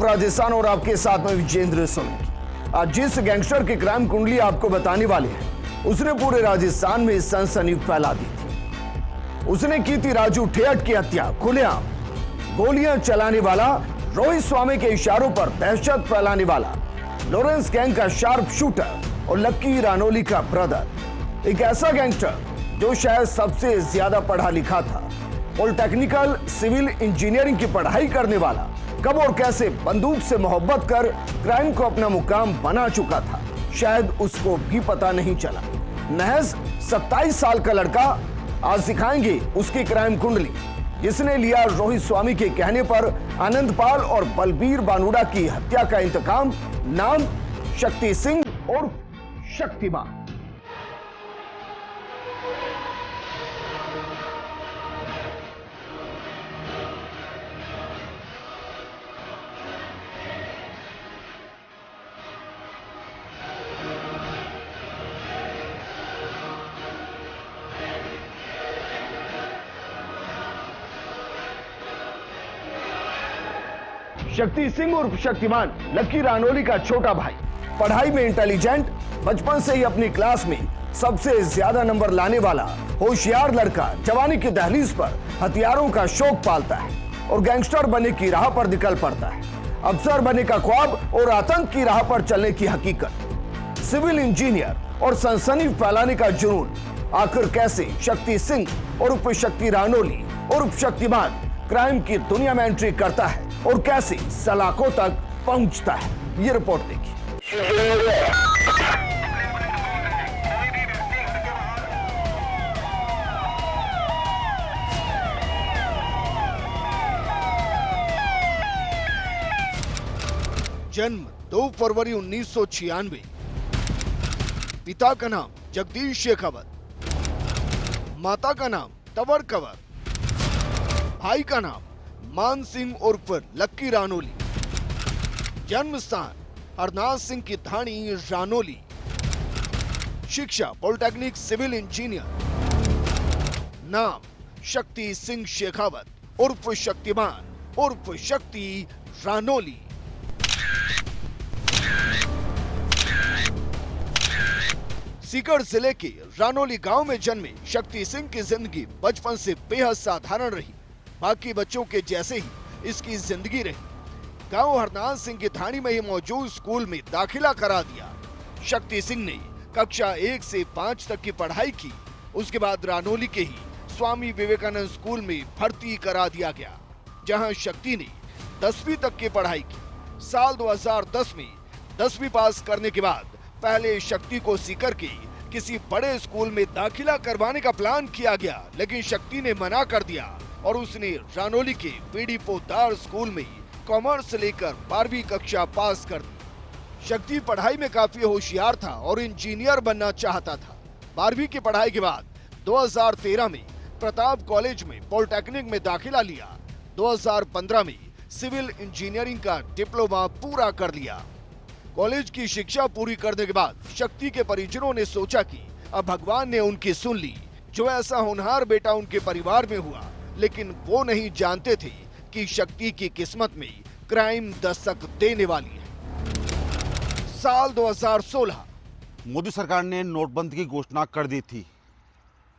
राजस्थान और आपके साथ में विजेंद्र सोलंकी। आज जिस गैंगस्टर की क्राइम कुंडली आपको बताने वाले हैं, उसने पूरे राजस्थान में सनसनी फैला दी थी। उसने की थी राजू ठेठ की हत्या खुलेआम। गोलियां चलाने वाला, रोहित स्वामी के इशारों पर दहशत फैलाने वाला, लॉरेंस गैंग का शार्प शूटर और लक्की रानोली का ब्रदर। एक ऐसा गैंगस्टर जो शायद सबसे ज्यादा पढ़ा लिखा था, पॉलिटेक्निकल सिविल इंजीनियरिंग की पढ़ाई करने वाला, कब और कैसे बंदूक से मोहब्बत कर क्राइम को अपना मुकाम बना चुका था, शायद उसको भी पता नहीं चला। महज 27 साल का लड़का, आज दिखाएंगे उसकी क्राइम कुंडली, जिसने लिया रोहित स्वामी के कहने पर आनंदपाल और बलबीर बानुड़ा की हत्या का इंतकाम। नाम शक्ति सिंह और शक्तिमान। शक्ति सिंह उर्फ शक्तिमान लक्की रानोली का छोटा भाई, पढ़ाई में इंटेलिजेंट, बचपन से ही अपनी क्लास में सबसे ज्यादा नंबर लाने वाला होशियार लड़का, जवानी की दहलीज पर हथियारों का शौक पालता है और गैंगस्टर बनने की राह पर निकल पड़ता है। अफसर बनने का ख्वाब और आतंक की राह पर चलने की हकीकत, सिविल इंजीनियर और सनसनी फैलाने का जुनून। आखिर कैसे शक्ति सिंह उर्फ शक्ति रानोली उर्फ शक्तिमान क्राइम की दुनिया में एंट्री करता है और कैसे सलाखों तक पहुंचता है, ये रिपोर्ट देखिए। जन्म 2 फरवरी 1996। पिता का नाम जगदीश शेखावत, माता का नाम तवर कंवर, भाई का नाम मान सिंह उर्फ लक्की रानोली। जन्म स्थान हरनाथ सिंह की धाणी रानोली। शिक्षा पॉलिटेक्निक सिविल इंजीनियर। नाम शक्ति सिंह शेखावत उर्फ शक्तिमान उर्फ शक्ति रानोली। सीकर जिले के रानोली गांव में जन्मे शक्ति सिंह की जिंदगी बचपन से बेहद साधारण रही। बाकी बच्चों के जैसे ही इसकी जिंदगी रही। गांव हरनाथ सिंह की थानी में ही मौजूद स्कूल में दाखिला करा दिया। शक्ति सिंह ने कक्षा 1 से 5 तक की पढ़ाई की। उसके बाद रानोली के ही स्वामी विवेकानंद स्कूल में भर्ती करा दिया गया, जहां शक्ति ने 10वीं तक की पढ़ाई की। साल 2010 में 10वीं पास करने के बाद पहले शक्ति को सीकर के किसी बड़े स्कूल में दाखिला करवाने का प्लान किया गया, लेकिन शक्ति ने मना कर दिया और उसने रानोली के बीडी पोद्दार स्कूल में कॉमर्स लेकर 12वीं कक्षा पास कर दी। शक्ति पढ़ाई में काफी होशियार था और इंजीनियर बनना चाहता था। 12वीं की पढ़ाई के बाद 2013 में प्रताप कॉलेज में पॉलिटेक्निक में दाखिला लिया। 2015 में सिविल इंजीनियरिंग का डिप्लोमा पूरा कर लिया। कॉलेज की शिक्षा पूरी करने के बाद शक्ति के परिजनों ने सोचा कि अब भगवान ने उनकी सुन ली, जो ऐसा होनहार बेटा उनके परिवार में हुआ। लेकिन वो नहीं जानते थे कि शक्ति की किस्मत में क्राइम दस्तक देने वाली है। साल 2016, मोदी सरकार ने नोटबंदी की घोषणा कर दी थी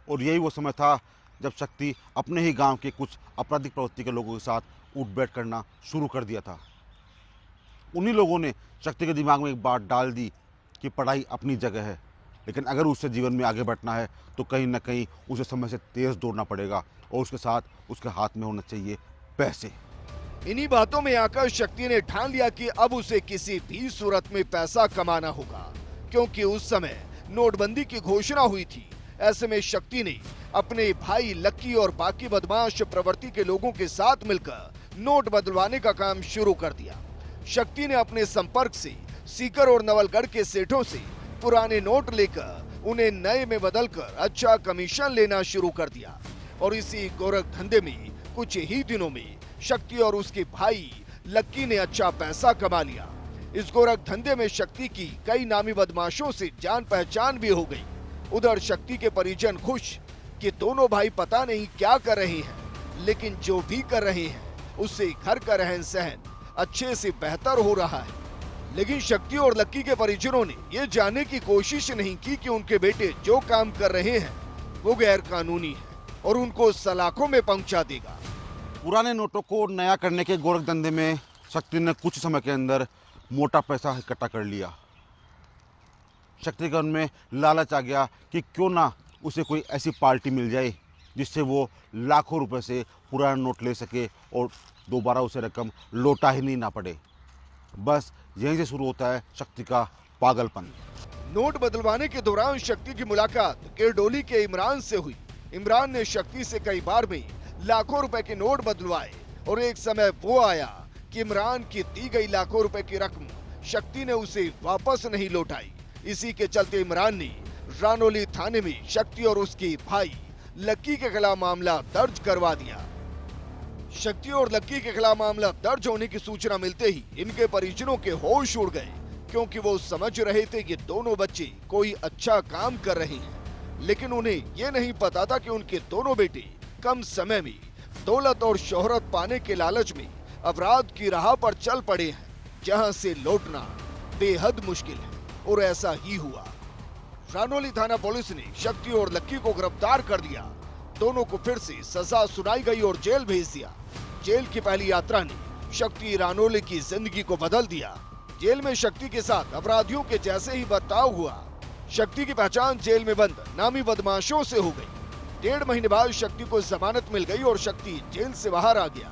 और यही वो समय था जब शक्ति अपने ही गांव के कुछ आपराधिक प्रवृत्ति के लोगों के साथ उठ बैठ करना शुरू कर दिया था। उन्हीं लोगों ने शक्ति के दिमाग में एक बात डाल दी कि पढ़ाई अपनी जगह है, लेकिन अगर उसे जीवन में आगे बढ़ना है तो कहीं ना कहीं उसे समय से तेज दौड़ना पड़ेगा और उसके साथ उसके हाथ में होना चाहिए पैसे। इन्हीं बातों में आकर शक्ति ने ठान लिया कि अब उसे किसी भी सूरत में पैसा कमाना होगा, क्योंकि उस समय नोटबंदी की घोषणा हुई थी। ऐसे में शक्ति ने अपने भाई लक्की और बाकी बदमाश प्रवृत्ति के लोगों के साथ मिलकर नोट बदलवाने का काम शुरू कर दिया। शक्ति ने अपने संपर्क से सीकर और नवलगढ़ के सेठों से पुराने नोट लेकर उन्हें नए में बदलकर अच्छा कमीशन लेना शुरू कर दिया और इसी गोरख धंधे में कुछ ही दिनों में शक्ति और उसके भाई लक्की ने अच्छा पैसा कमा लिया। इस गोरख धंधे में शक्ति की कई नामी बदमाशों से जान पहचान भी हो गई। उधर शक्ति के परिजन खुश कि दोनों भाई पता नहीं क्या कर रहे हैं, लेकिन जो भी कर रहे हैं उससे घर का रहन सहन अच्छे से बेहतर हो रहा है। लेकिन शक्ति और लक्की के परिजनों ने ये जानने की कोशिश नहीं की कि उनके बेटे जो काम कर रहे हैं वो गैर कानूनी है और उनको सलाखों में पहुंचा देगा। पुराने नोटों को नया करने के गोरख धंधे में शक्ति ने कुछ समय के अंदर मोटा पैसा इकट्ठा कर लिया। शक्ति के उनमें लालच आ गया कि क्यों ना उसे कोई ऐसी पार्टी मिल जाए जिससे वो लाखों रुपए से पुराना नोट ले सके और दोबारा उसे रकम लौटा ही नहीं ना पड़े। बस यहीं से शुरू होता है शक्ति का पागलपन। नोट बदलवाने के दौरान शक्ति की मुलाकात केरडोली के इमरान से हुई। इमरान ने शक्ति से कई बार में लाखों रुपए के नोट बदलवाए और एक समय वो आया कि इमरान की दी गई लाखों रुपए की रकम शक्ति ने उसे वापस नहीं लौटाई। इसी के चलते इमरान ने रानोली थाने में शक्ति और उसके भाई लक्की के खिलाफ मामला दर्ज करवा दिया। शक्ति और लक्की के खिलाफ मामला दर्ज होने की सूचना मिलते ही इनके परिजनों के होश उड़ गए, क्योंकि वो समझ रहे थे कि दोनों बच्चे कोई अच्छा काम कर रहे हैं। लेकिन उन्हें ये नहीं पता था कि उनके दोनों बेटे कम समय में दौलत और शोहरत पाने के लालच में अपराध की राह पर चल पड़े हैं, जहां से लौटना बेहद मुश्किल है। और ऐसा ही हुआ। रानोली थाना पुलिस ने शक्ति और लक्की को गिरफ्तार कर दिया। दोनों को फिर से सजा सुनाई गई और जेल भेज दिया। जेल की पहली यात्रा ने शक्ति रानोली की जिंदगी को बदल दिया। जेल में शक्ति के साथ अपराधियों के जैसे ही बर्ताव हुआ। शक्ति की पहचान जेल में बंद नामी बदमाशों से हो गई। 1.5 महीने बाद शक्ति को जमानत मिल गई और शक्ति जेल से बाहर आ गया।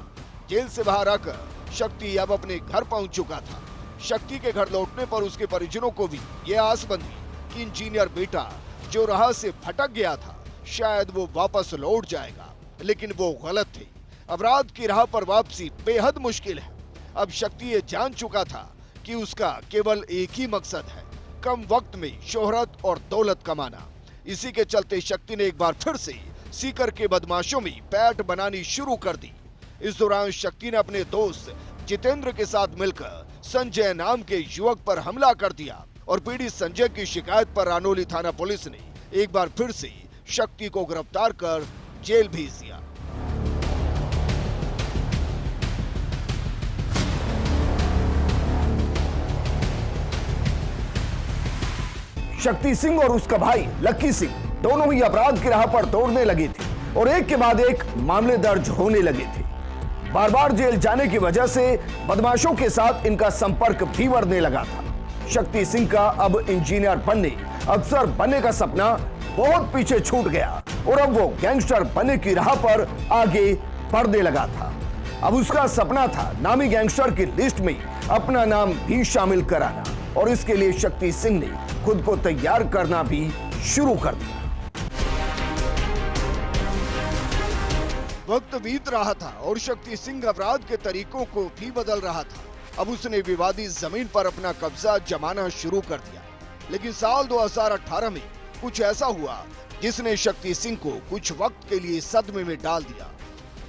जेल से बाहर आकर शक्ति अब अपने घर पहुंच चुका था। शक्ति के घर लौटने पर उसके परिजनों को भी ये आस बंधी कि इंजीनियर बेटा जो राह से भटक गया था शायद वो वापस लौट जाएगा, लेकिन वो गलत थे। अपराध की राह पर वापसी बेहद मुश्किल है। अब शक्ति ये जान चुका था कि उसका केवल एक ही मकसद है, कम वक्त में शोहरत और दौलत कमाना। इसी के चलते शक्ति ने एक बार फिर से सीकर के बदमाशों में पैठ बनानी शुरू कर दी। इस दौरान शक्ति ने अपने दोस्त जितेंद्र के साथ मिलकर संजय नाम के युवक पर हमला कर दिया और पीड़ित संजय की शिकायत पर रानोली थाना पुलिस ने एक बार फिर से शक्ति को गिरफ्तार कर जेल भेज दिया। शक्ति सिंह और उसका भाई लक्की सिंह दोनों ही अपराध की राह पर दौड़ने लगे थे और एक के बाद एक मामले दर्ज होने लगे थे। बार बार जेल जाने की वजह से बदमाशों के साथ इनका संपर्क भी बढ़ने लगा था। शक्ति सिंह का अब इंजीनियर बनने, अफसर बनने का सपना बहुत पीछे छूट गया और अब वो गैंगस्टर बनने की राह पर आगे बढ़ने लगा था। अब उसका सपना था नामी गैंगस्टर की लिस्ट में अपना नाम भी शामिल कराना और इसके लिए शक्ति सिंह ने खुद को तैयार करना भी शुरू कर दिया। वक्त बीत रहा था और शक्ति सिंह अपराध के तरीकों को भी बदल रहा था। अब उसने विवादित जमीन पर अपना कब्जा जमाना शुरू कर दिया। लेकिन साल 2018 में कुछ ऐसा हुआ जिसने शक्ति सिंह को कुछ वक्त के लिए सदमे में डाल दिया।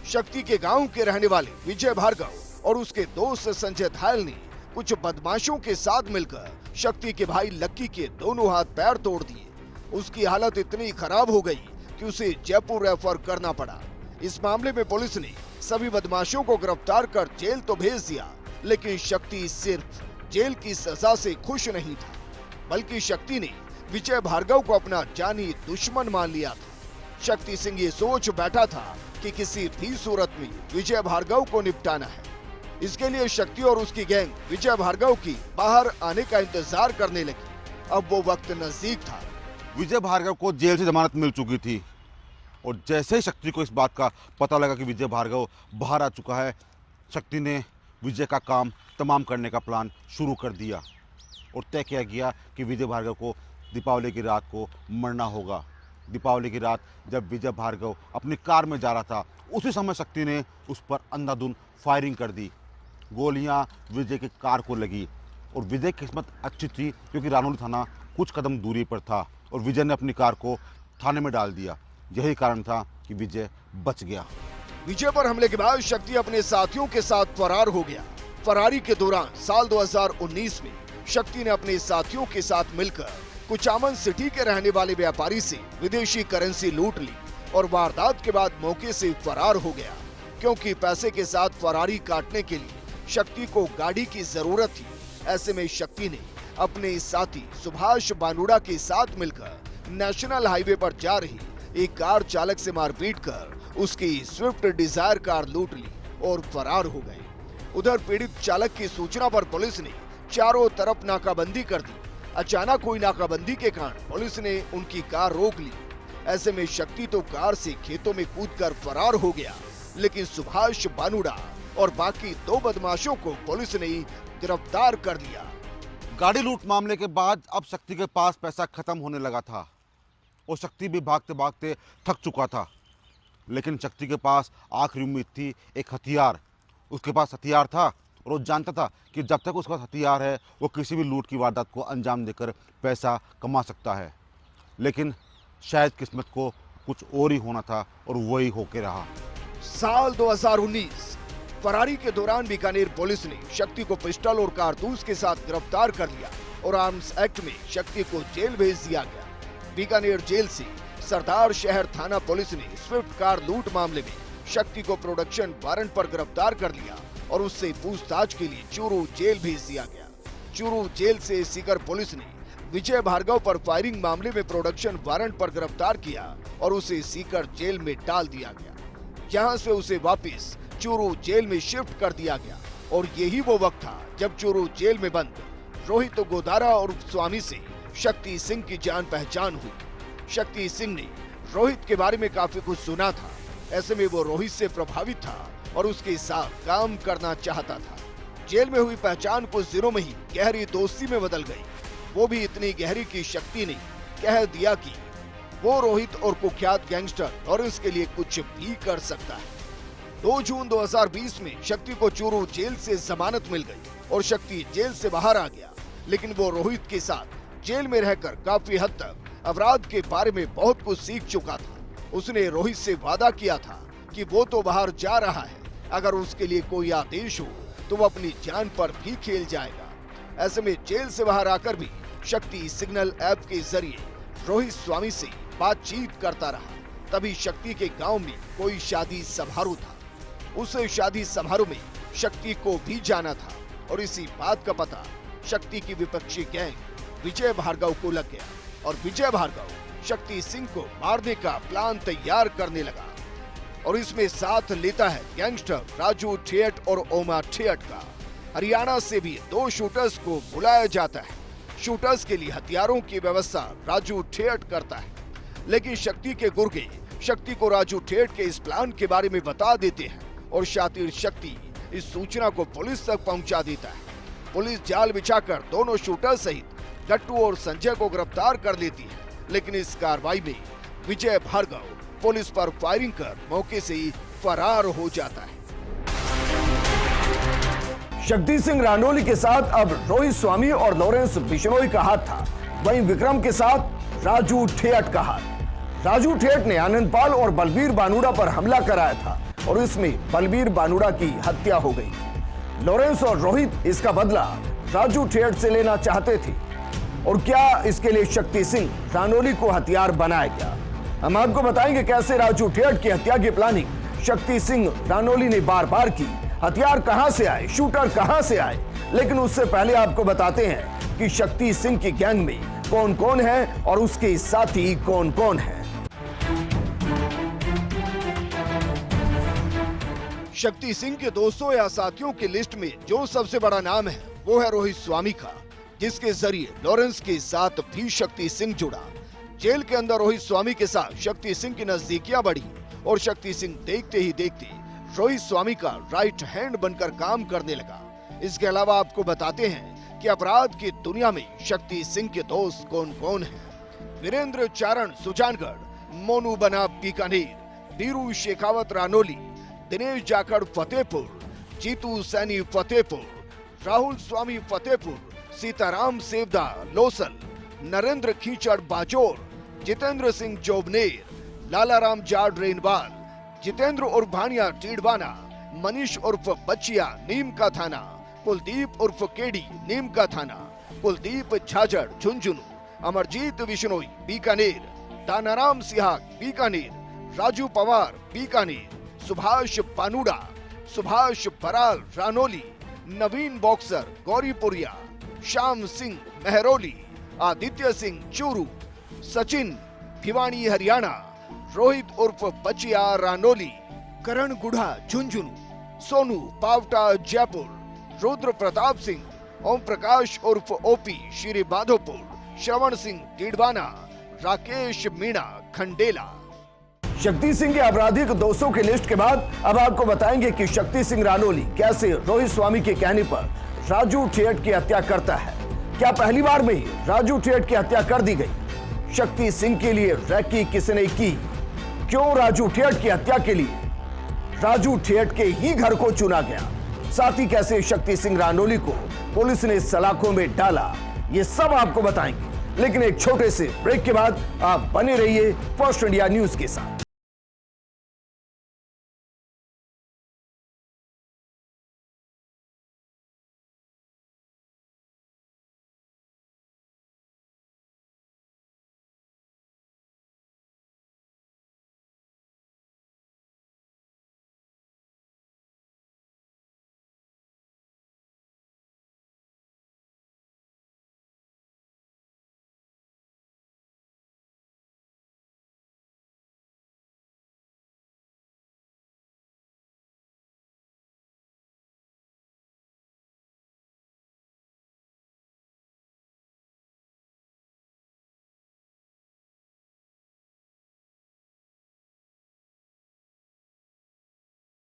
शक्ति के गांव के रहने वाले विजय भार्गव और उसके दोस्त संजय धायल ने कुछ बदमाशों के साथ मिलकर शक्ति के भाई लक्की के दोनों हाथ पैर तोड़ दिए। उसकी हालत इतनी खराब हो गई कि उसे जयपुर रेफर करना पड़ा। इस मामले में पुलिस ने सभी बदमाशों को गिरफ्तार कर जेल तो भेज दिया, लेकिन शक्ति सिर्फ जेल की सजा से खुश नहीं था, बल्कि शक्ति ने विजय भार्गव को अपना जानी दुश्मन मान लिया था। शक्ति सिंह ये सोच बैठा था कि किसी भी सूरत में विजय भार्गव को निपटाना है। इसके लिए शक्ति और उसकी गैंग विजय भार्गव की बाहर आने का इंतजार करने लगी। अब वो वक्त नजदीक था। विजय भार्गव को जेल से जमानत मिल चुकी थी और जैसे ही शक्ति को इस बात का पता लगा कि विजय भार्गव बाहर आ चुका है, शक्ति ने विजय का काम तमाम करने का प्लान शुरू कर दिया और तय किया गया कि विजय भार्गव को दीपावली की रात को मरना होगा। दीपावली की रात जब विजय भार्गव अपनी कार में जा रहा था, उसी समय शक्ति ने उस पर अंधाधुंध फायरिंग कर दी। गोलियां विजय की कार को लगी और विजय की किस्मत अच्छी थी क्योंकि रानोली थाना कुछ कदम दूरी पर था और विजय ने अपनी कार को थाने में डाल दिया। यही कारण था कि विजय बच गया। विजय पर हमले के बाद शक्ति अपने साथियों के साथ फरार हो गया। फरारी के दौरान साल 2019 में शक्ति ने अपने साथियों के साथ मिलकर कुचामन सिटी के रहने वाले व्यापारी से विदेशी करेंसी लूट ली और वारदात के बाद मौके से फरार हो गया। क्योंकि पैसे के साथ फरारी काटने के लिए शक्ति को गाड़ी की जरूरत थी। ऐसे में शक्ति ने अपने साथी सुभाष बानुड़ा के साथ मिलकर नेशनल हाईवे पर जा रही एक कार चालक से मारपीट कर उसकी स्विफ्ट डिजायर कार लूट ली और फरार हो गए। उधर पीड़ित चालक की सूचना पर पुलिस ने चारों तरफ नाकाबंदी कर दी। अचानक हुई नाकाबंदी के कारण पुलिस ने उनकी कार रोक ली। ऐसे में शक्ति तो कार से खेतों में कूदकर फरार हो गया, लेकिन सुभाष बानुड़ा और बाकी 2 बदमाशों को पुलिस ने गिरफ्तार कर लिया। गाड़ी लूट मामले के बाद अब शक्ति के पास पैसा खत्म होने लगा था और शक्ति भी भागते भागते थक चुका था। लेकिन शक्ति के पास आखिरी उम्मीद थी एक हथियार। उसके पास हथियार था और वो जानता था कि जब तक उसके पास हथियार है वो किसी भी लूट की वारदात को अंजाम देकर पैसा कमा सकता है। लेकिन शायद किस्मत को कुछ और ही होना था और वही होके रहा। साल 2019 फरारी के दौरान बीकानेर पुलिस ने शक्ति को पिस्टल और कारतूस के साथ गिरफ्तार कर लिया और आर्म्स एक्ट में शक्ति को जेल भेज दिया गया। बीकानेर जेल से सरदार शहर थाना पुलिस ने स्विफ्ट कार लूट मामले में शक्ति को प्रोडक्शन वारंट पर गिरफ्तार कर लिया और उससे पूछताछ के लिए चूरू जेल भेज दिया गया। चूरू जेल से सीकर पुलिस ने विजय भार्गव पर फायरिंग मामले में प्रोडक्शन वारंट पर गिरफ्तार किया और उसे सीकर जेल में डाल दिया गया। यहाँ से उसे वापस चूरू जेल में शिफ्ट कर दिया गया और यही वो वक्त था जब चूरू जेल में बंद रोहित गोदारा और स्वामी से शक्ति सिंह की जान पहचान हुई। शक्ति सिंह ने रोहित के बारे में काफी कुछ सुना था। ऐसे में वो रोहित से प्रभावित था और उसके साथ काम करना चाहता था। जेल में हुई पहचान कुछ दिनों में ही गहरी दोस्ती में बदल गई। वो भी इतनी गहरी कि शक्ति ने कह दिया कि वो रोहित और कुख्यात गैंगस्टर लॉरेंस के लिए कुछ भी कर सकता है। 2 जून 2020 में शक्ति को चूरू जेल से जमानत मिल गई और शक्ति जेल से बाहर आ गया। लेकिन वो रोहित के साथ जेल में रहकर काफी हद तक अपराध के बारे में बहुत कुछ सीख चुका था। उसने रोहित से वादा किया था कि वो तो बाहर जा रहा है, अगर उसके लिए कोई आदेश हो तो वो अपनी जान पर भी खेल जाएगा। ऐसे में जेल से बाहर आकर भी शक्ति सिग्नल ऐप के जरिए रोहित स्वामी से बातचीत करता रहा। तभी शक्ति के गांव में कोई शादी समारोह था। उस शादी समारोह में शक्ति को भी जाना था और इसी बात का पता शक्ति की विपक्षी गैंग विजय भार्गव को लग गया और विजय भार्गव शक्ति सिंह को मारने का प्लान तैयार करने लगा और इसमें साथ लेता है गैंगस्टर राजू ठेठ और ओमा ठेठ का। हरियाणा से भी 2 शूटर्स को बुलाया जाता है। शूटर्स के लिए हथियारों की व्यवस्था राजू ठेठ करता है, लेकिन शक्ति के गुर्गे शक्ति को राजू ठेठ के इस प्लान के बारे में बता देते हैं और शातिर शक्ति इस सूचना को पुलिस तक पहुंचा देता है। पुलिस जाल बिछाकर दोनों शूटर सहित गट्टू और संजय को गिरफ्तार कर लेती है, लेकिन इस कार्रवाई में विजय भार्गव पुलिस पर फायरिंग कर मौके से ही फरार हो जाता है। शक्ति सिंह रानोली के साथ अब रोहित स्वामी और लॉरेंस बिश्नोई का हाथ था, वहीं विक्रम के साथ राजू ठेठ का हाथ। राजू ठेठ ने आनंदपाल और बलबीर बानुड़ा पर हमला कराया था और इसमें बलबीर बानुड़ा की हत्या हो गई। लॉरेंस और रोहित इसका बदला राजू ठेठ से लेना चाहते थे और क्या इसके लिए शक्ति सिंह रानोली को हथियार बनाया गया। हम आपको बताएंगे कैसे राजू ठेठ की हत्या की प्लानिंग शक्ति सिंह रानोली ने बार बार की, हथियार कहां से आए, शूटर कहां से आए। लेकिन उससे पहले आपको बताते हैं कि शक्ति सिंह की गैंग में कौन कौन है और उसके साथी कौन कौन है। शक्ति सिंह के दोस्तों या साथियों की लिस्ट में जो सबसे बड़ा नाम है वो है रोहित स्वामी का, जिसके जरिए लॉरेंस के साथ भी शक्ति सिंह जुड़ा। जेल के अंदर रोहित स्वामी के साथ शक्ति सिंह की नजदीकियां बढ़ी और शक्ति सिंह देखते ही देखते रोहित स्वामी का राइट हैंड बनकर काम करने लगा। इसके अलावा आपको बताते हैं कि अपराध की दुनिया में शक्ति सिंह के दोस्त कौन कौन हैं। वीरेंद्र चारण सुजानगढ़, मोनू बना बीकानेर, बीरू शेखावत रानोली, दिनेश जाखड़ फतेहपुर, जीतू सैनी फतेहपुर, राहुल स्वामी फतेहपुर, सीताराम सेवदा लोसल, नरेंद्र खींचड़ बाजोर, जितेंद्र सिंह जोबनेर, लालाराम जाट रेनवाल, जितेंद्र उर्फ भानिया टीडवाना, मनीष उर्फ बच्चिया नीम का थाना, कुलदीप उर्फ केडी नीम का थाना, कुलदीप झाझड़ झुंझुनू, अमरजीत बिश्नोई बीकानेर, दानाराम सिहाग बीकानेर, राजू पवार बीकानेर, सुभाष बानुड़ा, सुभाष बराल रानोली, नवीन बॉक्सर गौरीपुरिया, श्याम सिंह मेहरौली, आदित्य सिंह चूरू, सचिन भिवानी हरियाणा, रोहित उर्फ बचिया रानोली, करण गुढ़ा झुंझुनू, सोनू पावटा जयपुर, रुद्र प्रताप सिंह, ओम प्रकाश उर्फ ओपी श्री माधोपुर, श्रवण सिंह डीडवाना, राकेश मीणा खंडेला। शक्ति सिंह के आपराधिक दोषों की लिस्ट के बाद अब आपको बताएंगे कि शक्ति सिंह रानोली कैसे रोहित स्वामी के कहने पर राजू ठेठ की हत्या करता है। क्या पहली बार में ही राजू ठेठ की हत्या कर दी गई? शक्ति सिंह के लिए रैकी किसने की? क्यों राजू ठेठ की हत्या के लिए राजू ठेठ के ही घर को चुना गया? साथ ही कैसे शक्ति सिंह रानोली को पुलिस ने सलाखों में डाला, ये सब आपको बताएंगे। लेकिन एक छोटे से ब्रेक के बाद आप बने रहिए फर्स्ट इंडिया न्यूज के साथ।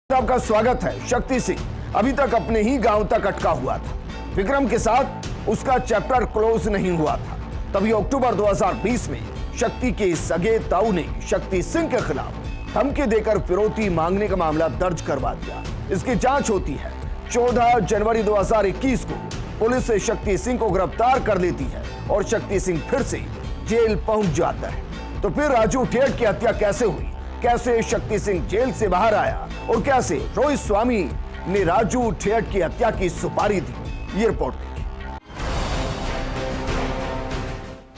आपका स्वागत है। शक्ति सिंह अभी तक अपने ही गांव तक अटका हुआ था। विक्रम के साथ उसका चैप्टर क्लोज नहीं हुआ था। तभी अक्टूबर 2020 में शक्ति के सगे ताऊ ने शक्ति सिंह के खिलाफ धमकी देकर फिरौती मांगने का मामला दर्ज करवा दिया। इसकी जांच होती है। 14 जनवरी 2021 को पुलिस शक्ति सिंह को गिरफ्तार कर लेती है और शक्ति सिंह फिर से जेल पहुंच जाता है। तो फिर राजू ठेठ की हत्या कैसे हुई, कैसे शक्ति सिंह जेल से बाहर आया और कैसे रोहित स्वामी ने राजू ठेठ की हत्या की सुपारी दी, ये रिपोर्ट देखिए।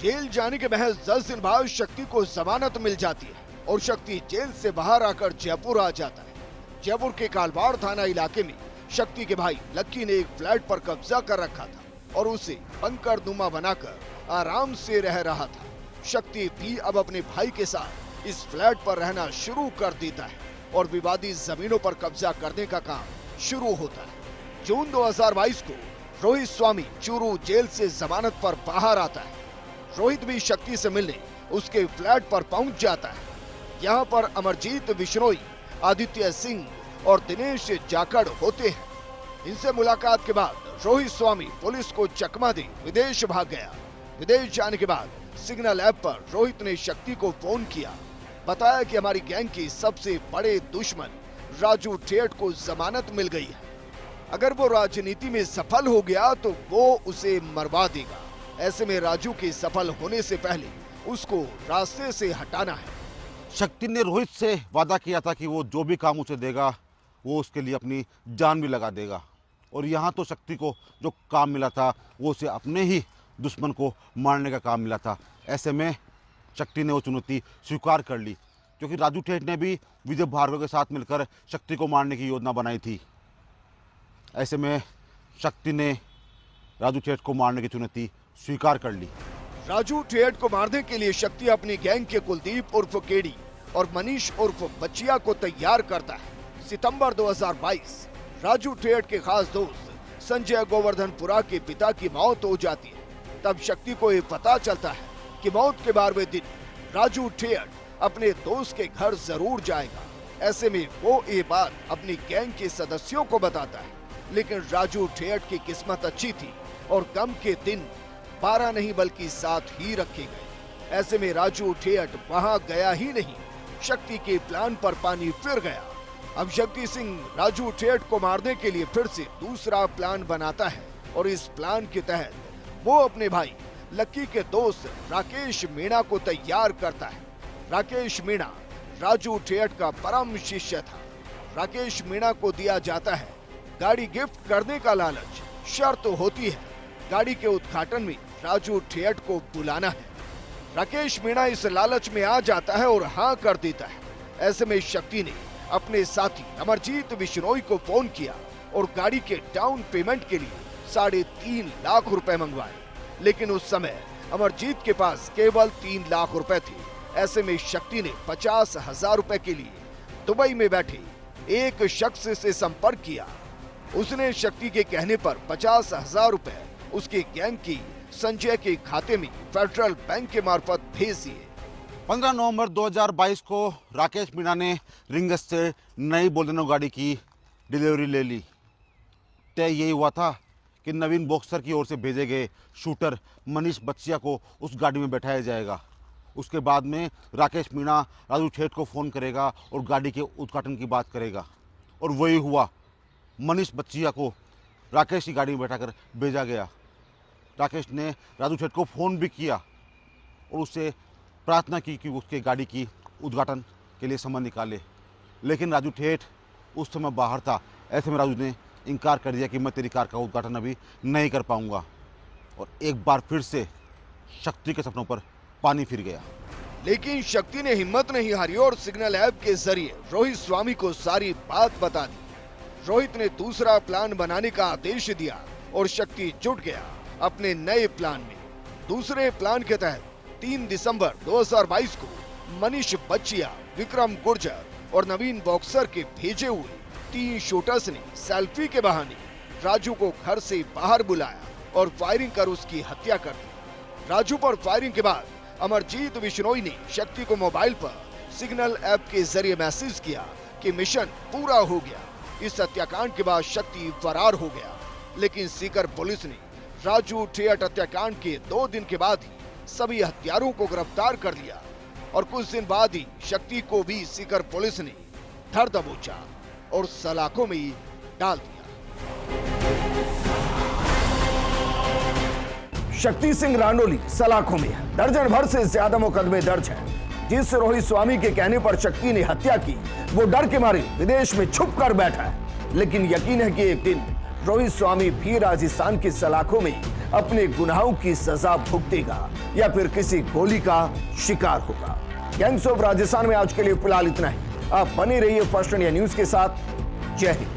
जेल जाने के महज 10 दिन बाद शक्ति को जमानत मिल जाती है और शक्ति जेल से बाहर आकर जयपुर आ जाता है। जयपुर के कालवाड़ थाना इलाके में शक्ति के भाई लक्की ने एक फ्लैट पर कब्जा कर रखा था और उसे बंकर नुमा बनाकर आराम से रह रहा था। शक्ति भी अब अपने भाई के साथ इस फ्लैट पर रहना शुरू कर देता है और विवादित जमीनों पर कब्जा करने का काम शुरू होता है। जून 2022 को रोहित स्वामी चूरू जेल से जमानत पर बाहर आता है। रोहित भी शक्ति से मिलने उसके फ्लैट पर पहुंच जाता है। यहाँ पर अमरजीत बिश्नोई, आदित्य सिंह और दिनेश जाखड़ होते हैं। इनसे मुलाकात के बाद रोहित स्वामी पुलिस को चकमा दे विदेश भाग गया। विदेश जाने के बाद सिग्नल ऐप पर रोहित ने शक्ति को फोन किया, बताया कि हमारी गैंग की सबसे बड़े दुश्मन राजू ठेठ को जमानत मिल गई है। अगर वो राजनीति में सफल हो गया तो वो उसे मरवा देगा। ऐसे में राजू के सफल होने से पहले उसको रास्ते से हटाना है। शक्ति ने रोहित से वादा किया था कि वो जो भी काम उसे देगा वो उसके लिए अपनी जान भी लगा देगा। और यहाँ तो शक्ति को जो काम मिला था वो उसे अपने ही दुश्मन को मारने का काम मिला था। ऐसे में शक्ति ने वो चुनौती स्वीकार कर ली, क्योंकि राजू ठेठ ने भी विजय भार्गव के साथ मिलकर शक्ति को मारने की योजना बनाई थी। ऐसे में शक्ति ने राजू ठेठ को मारने की चुनौती स्वीकार कर ली। राजू ठेठ को मारने के लिए शक्ति अपनी गैंग के कुलदीप उर्फ केडी और मनीष उर्फ बचिया को तैयार करता है। सितंबर 2022 राजू ठेठ के खास दोस्त संजय गोवर्धनपुरा के पिता की मौत हो जाती है। तब शक्ति को ये पता चलता है कि मौत के 12वें दिन राजू ठेठ अपने दोस्त के घर जरूर जाएगा। ऐसे में वो ये बात अपनी गैंग के सदस्यों को बताता है, लेकिन राजू ठेठ की किस्मत अच्छी थी और गम के दिन 12 नहीं बल्कि 7 ही रखे गए। ऐसे में राजू ठेठ वहां गया ही नहीं। शक्ति के प्लान पर पानी फिर गया। अब शक्ति सिंह राजू ठेठ को मारने के लिए फिर से दूसरा प्लान बनाता है और इस प्लान के तहत वो अपने भाई लक्की के दोस्त राकेश मीणा को तैयार करता है। राकेश मीणा राजू ठेठ का परम शिष्य था। राकेश मीणा को दिया जाता है गाड़ी गिफ्ट करने का लालच। शर्त होती है गाड़ी के उद्घाटन में राजू ठेठ को बुलाना है। राकेश मीणा इस लालच में आ जाता है और हाँ कर देता है। ऐसे में शक्ति ने अपने साथी अमरजीत बिश्नोई को फोन किया और गाड़ी के डाउन पेमेंट के लिए 3.5 लाख रुपए मंगवाए। लेकिन उस समय अमरजीत के पास केवल 3 लाख रुपए थे। ऐसे में शक्ति ने 50,000 रुपए के लिए दुबई में बैठे एक शख्स से संपर्क किया। उसने शक्ति के कहने पर 50,000 रुपए उसके गैंग की संजय के खाते में फेडरल बैंक के मार्फत भेज दिए। 15 नवंबर 2022 को राकेश मीणा ने रिंगस से नई बोलेरो गाड़ी की डिलीवरी ले ली। तय यही हुआ था कि नवीन बॉक्सर की ओर से भेजे गए शूटर मनीष बच्चिया को उस गाड़ी में बैठाया जाएगा। उसके बाद में राकेश मीणा राजू ठेठ को फ़ोन करेगा और गाड़ी के उद्घाटन की बात करेगा। और वही हुआ, मनीष बच्चिया को राकेश की गाड़ी में बैठाकर भेजा गया। राकेश ने राजू ठेठ को फ़ोन भी किया और उससे प्रार्थना की कि उसके गाड़ी की उद्घाटन के लिए समय निकाले, लेकिन राजू ठेठ उस समय बाहर था। ऐसे में राजू ने इनकार कर दिया कि मैं तेरी कार का उद्घाटन अभी नहीं कर पाऊंगा। और एक बार फिर से शक्ति के सपनों पर पानी फिर गया। लेकिन शक्ति ने हिम्मत नहीं हारी और सिग्नल ऐप के जरिए रोहित स्वामी को सारी बात बता दी। रोहित ने दूसरा प्लान बनाने का आदेश दिया और शक्ति जुट गया अपने नए प्लान में। दूसरे प्लान के तहत 3 दिसंबर 2022 को मनीष बच्चिया, विक्रम गुर्जर और नवीन बॉक्सर के भेजे हुए 3 शूटर्स ने सेल्फी के बहाने राजू को घर से बाहर बुलाया और फायरिंग कर उसकी हत्या कर दी। राजू पर फायरिंग के बाद अमरजीत बिश्नोई ने शक्ति को मोबाइल पर सिग्नल ऐप के जरिए मैसेज किया कि मिशन पूरा हो गया। इस हत्याकांड के बाद शक्ति फरार हो गया, लेकिन सीकर पुलिस ने राजू ठेठ हत्याकांड के 2 दिन के बाद ही सभी हत्यारों को गिरफ्तार कर लिया और कुछ दिन बाद ही शक्ति को भी सीकर पुलिस ने धर दबोचा और सलाखों में डाल दिया। शक्ति सिंह रानोली सलाखों में है। दर्जन भर से ज्यादा मुकदमे दर्ज हैं। जिस रोहित स्वामी के कहने पर शक्ति ने हत्या की, वो डर के मारे विदेश में छुप कर बैठा है। लेकिन यकीन है कि एक दिन रोहित स्वामी भी राजस्थान की सलाखों में अपने गुनाहों की सजा भुगतेगा या फिर किसी गोली का शिकार होगा। गैंग्स ऑफ राजस्थान में आज के लिए फिलहाल इतना ही। आप बने रहिए फर्स्ट इंडिया न्यूज के साथ। जय हिंद।